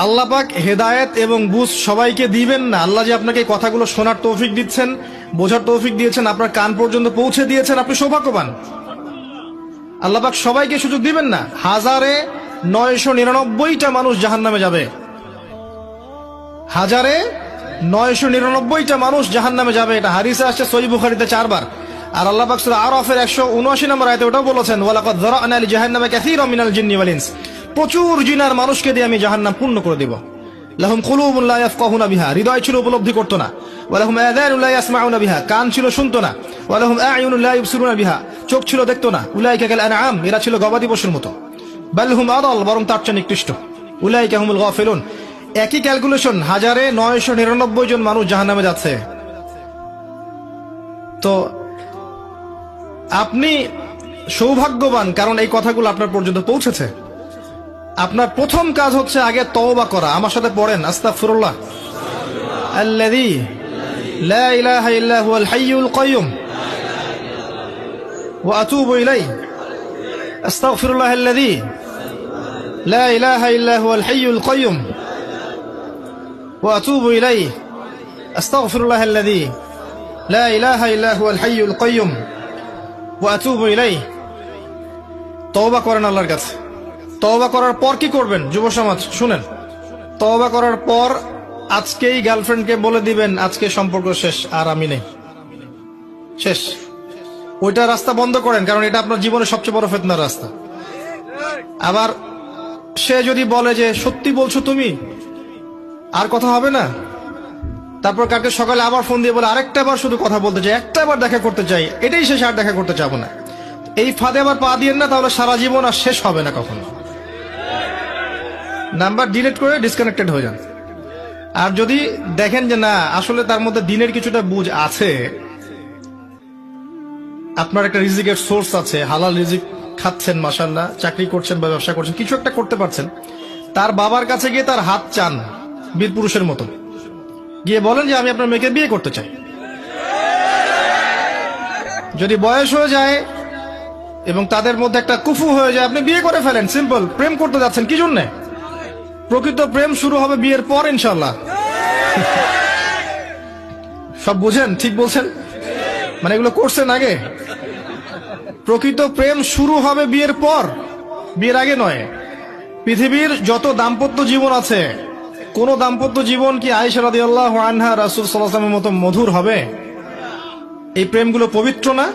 আল্লাহ পাক হেদায়েত এবং বুঝ সবাইকে দিবেন না। আল্লাহ যে আপনাকে কথাগুলো শোনার তৌফিক দিচ্ছেন, বোঝার তৌফিক দিয়েছেন, আপনার কান পর্যন্ত পৌঁছে দিয়েছেন, আপনি সৌভাগ্যবান। আল্লাহ পাক সবাইকে সুযোগ দিবেন না। 1999টা মানুষ জাহান্নামে যাবে, 1999টা মানুষ জাহান্নামে যাবে। এটা হাদিসে আসছে সহিহ বুখারীতে 4 বার। আর আল্লাহ পাক সূরা আরাফের 179 নম্বর আয়াতে ওটাও বলেছেন, ওয়ালাকাদ যারা'না লিজাহান্নামা কাসীরাম মিনাল জিন্নি ওয়াল ইনস। প্রচুর জিন আর মানুষকে দিয়ে আমি জাহান্নাম পূর্ণ করে দেব। লাহুম কুলুবুন লা ইয়াফকাহুনা বিহা, হৃদয় ছিল উপলব্ধি করতো না। ওয়া লাহুম আযানুন লা ইয়াসমাউনা বিহা, কান ছিল শুনতো না। ওয়া লাহুম আ'য়ুনুন লা ইবসিরুনা বিহা, চোখ ছিল দেখতো না। উলাইকা কাল আনআম, এরা ছিল গবাদি পশুর মতো। বাল হুম আদাল, বরং তার চেয়ে নিকৃষ্ট। উলাইকা হুমুল গাফিলুন। একই ক্যালকুলেশন, 1999 জন মানুষ জাহান্নামে যাচ্ছে। তো আপনি সৌভাগ্যবান, কারণ এই কথাগুলো আপনার পর্যন্ত পৌঁছেছে। আপনার প্রথম কাজ হচ্ছে আগে তওবা করা। আমার সাথে পড়েন, আস্তাগফিরুল্লাহ আল্লাযী লা ইলাহা ইল্লা হুয়াল হাইয়ুল কাইয়্যুম ওয়া আতুবু ইলাইহি। আস্তাগফিরুল্লাহ আল্লাযী লা ইলাহা ইল্লা হুয়াল হাইয়ুল কাইয়্যুম ওয়া আতুবু ইলাইহি। আস্তাগফিরুল্লাহ আল্লাযী লা ইলাহা ইল্লা হুয়াল হাইয়ুল কাইয়্যুম ওয়া আতুবু ইলাইহি। তওবা করেন আল্লাহর কাছে। তওবা করার পর কি করবেন? যুব সমাজ শুনেন, তওবা করার পর আজকেই গার্লফ্রেন্ডকে বলে দিবেন, আজকে সম্পর্ক শেষ, আর আমি নেই, শেষ। ওইটা রাস্তা বন্ধ করেন, কারণ এটা আপনার জীবনের সবচেয়ে বড় ফিতনার রাস্তা। আবার সে যদি বলে যে সত্যি বলছো তুমি, আর কথা হবে না, তারপর কালকে সকালে আবার ফোন দিয়ে বলে আরেকটা বার শুধু কথা বলতে চাই, একটা বার দেখা করতে চাই, এটাই শেষ, আর দেখা করতে চাবো না, এই ফাঁদে আবার পা দিয়েন না, তাহলে সারা জীবন আর শেষ হবে না কখনো। নাম্বার ডিলিট করে ডিসকানেক্টেড হয়ে যান। আর যদি দেখেন যে না, আসলে তার মধ্যে দিনের কিছুটা বুঝ আছে, আপনার একটা রিজিকের সোর্স আছে, হালাল রিজিক খাচ্ছেন, মাশাআল্লাহ, চাকরি করছেন বা ব্যবসা করছেন, কিছু একটা করতে পারছেন, তার বাবার কাছে গিয়ে তার হাত চান বীর পুরুষের মতো, গিয়ে বলেন যে আমি আপনার মেয়েকে বিয়ে করতে চাই। যদি বয়স হয়ে যায় এবং তাদের মধ্যে একটা কুফু হয়ে যায়, আপনি বিয়ে করে ফেলেন, সিম্পল। প্রেম করতে যাচ্ছেন কি জন্যে? প্রকৃত প্রেম শুরু হবে বিয়ের পর ইনশাআল্লাহ। সব বুঝেন? ঠিক বলছেন? মানে এগুলো করছেন আগে? প্রকৃত প্রেম শুরু হবে বিয়ের পর, বিয়ের আগে নয়। পৃথিবীর যত দাম্পত্য জীবন আছে, কোন দাম্পত্য জীবন কি আয়েশা রাদিয়াল্লাহু আনহা রাসূল সাল্লাল্লাহু আলাইহি ওয়াসাল্লামের মতো মধুর হবে? এই প্রেমগুলো পবিত্র না?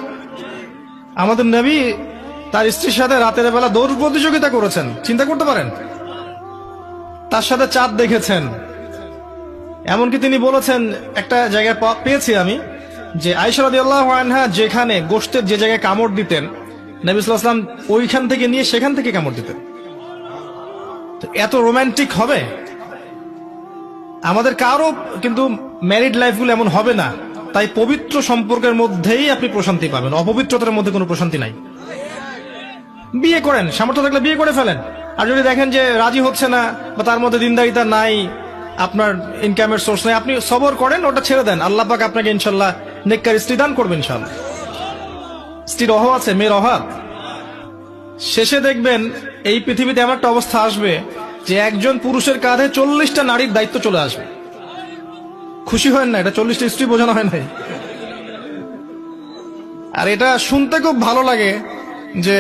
আমাদের নবী তার স্ত্রীর সাথে রাতের বেলা দৌড় প্রতিযোগিতা করেছেন, চিন্তা করতে পারেন। তার সাথে চাঁদ দেখেছেন। এমনকি তিনি বলেছেন, একটা জায়গায় পেয়েছি আমি, যে আয়েশা রাদিয়াল্লাহু আনহা যেখানে গোশতের যে জায়গায় কামড় দিতেন, নবী সাল্লাল্লাহু আলাইহি ওয়াসাল্লাম ওইখান থেকে নিয়ে সেখান থেকে কামড় দিতেন। এত রোমান্টিক হবে? আমাদের কারো কিন্তু ম্যারিড লাইফগুলো এমন হবে না। তাই পবিত্র সম্পর্কের মধ্যেই আপনি প্রশান্তি পাবেন, অপবিত্রতার মধ্যে কোনো প্রশান্তি নাই। বিয়ে করেন, সামর্থ্য থাকলে বিয়ে করে ফেলেন। আর যদি দেখেন যে রাজি হচ্ছে না বা তার মধ্যে দিনদারিতা নাই, আপনার ইনকামের সোর্স নাই, আপনি সবর করেন, ওটা ছেড়ে দেন। আল্লাহ পাক আপনাকে ইনশাল্লাহ নেককার স্ত্রী দান করবেন ইনশাল্লাহ। স্ত্রীর অভাব আছে, মেয়ের অভাব। শেষে দেখবেন এই পৃথিবীতে এমন একটা অবস্থা আসবে যে একজন পুরুষের কাঁধে 40টা নারীর দায়িত্ব চলে আসবে। খুশি হয় না? এটা 40টা স্ত্রী বোঝানো হয় নাই। আর এটা শুনতে খুব ভালো লাগে যে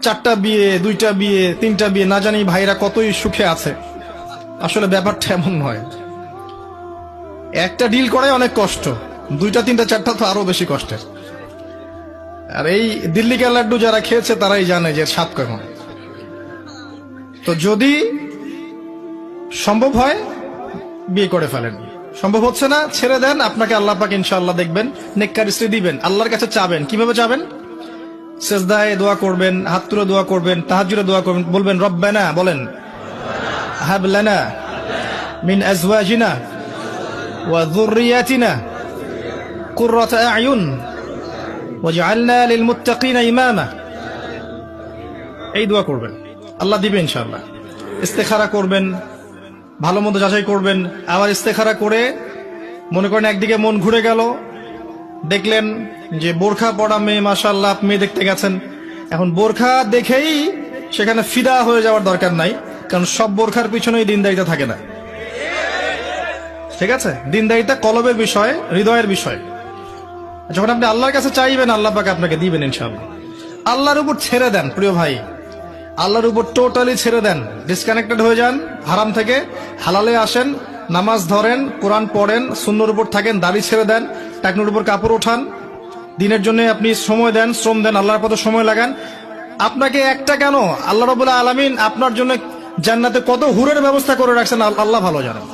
4টা বিয়ে, 2টা বিয়ে, 3টা বিয়ে, না জানি ভাইরা কতই সুখে আছে। আসলে ব্যাপারটা এমন নয়। একটা ডিল করাই অনেক কষ্ট, 2টা 3টা 4টা তো আরো বেশি কষ্টের। আর এই দিল্লি কা লাড্ডু যারা খেয়েছে তারাই জানে যে স্বাদ কেমন। তো যদি সম্ভব হয় বিয়ে করে ফেলেন, সম্ভব হচ্ছে না ছেড়ে দেন। আপনাকে আল্লাহ পাক ইনশাআল্লাহ দেখবেন নেককার স্ত্রী দিবেন। আল্লাহর কাছে চাবেন, কিভাবে চাবেন? সেজদায় দোয়া করবেন, হাত তুলে দোয়া করবেন, তাহাজ্জুদে দোয়া করবেন, বলবেন রব্বানা, বলেন হাব লানা মিন আজওয়াজিনা ওয়া যুররিয়াতিনা কুররাতা আ'য়ুন ওয়াজআলনা লিল মুত্তাকিনা ইমামা। এই দোয়া করবেন, আল্লাহ দিবেন ইনশাআল্লাহ। ইস্তেখারা করবেন, ভালো মন্দ যাচাই করবেন। আবার ইস্তেখারা করে মনে করেন একদিকে মন ঘুরে গেল, দেখলেন যে বোরখা পরা মেয়ে, মাশাআল্লাহ, মেয়ে দেখতে গেছেন। এখন বোরখা দেখেই সেখানে ফিদা হয়ে যাওয়ার দরকার নাই, কারণ সব বোরখার পিছনেই দিনদারিতা থাকে না। ঠিক আছে, দিনদারিতা কলবের বিষয়, হৃদয়ের বিষয়। যখন আপনি আল্লাহর কাছে চাইবেন, আল্লাহ পাক আপনাকে দিবেন ইনশাআল্লাহ। আল্লাহর উপর ছেড়ে দেন প্রিয় ভাই, আল্লাহর উপর টোটালি ছেড়ে দেন, ডিসকানেক্টেড হয়ে যান হারাম থেকে, হালালে আসেন, নামাজ ধরেন, কোরআন পড়েন, সুন্নর উপর থাকেন, দাড়ি ছেড়ে দেন, টাকনুর উপর কাপড় ওঠান, দিনের জন্য আপনি সময় দেন, শ্রম দেন, আল্লাহর পথে সময় লাগান। আপনাকে একটা কেন, আল্লাহ রাব্বুল আলামিন আপনার জন্য জান্নাতে কত হুরের ব্যবস্থা করে রাখছেন আল্লাহ ভালো জানেন।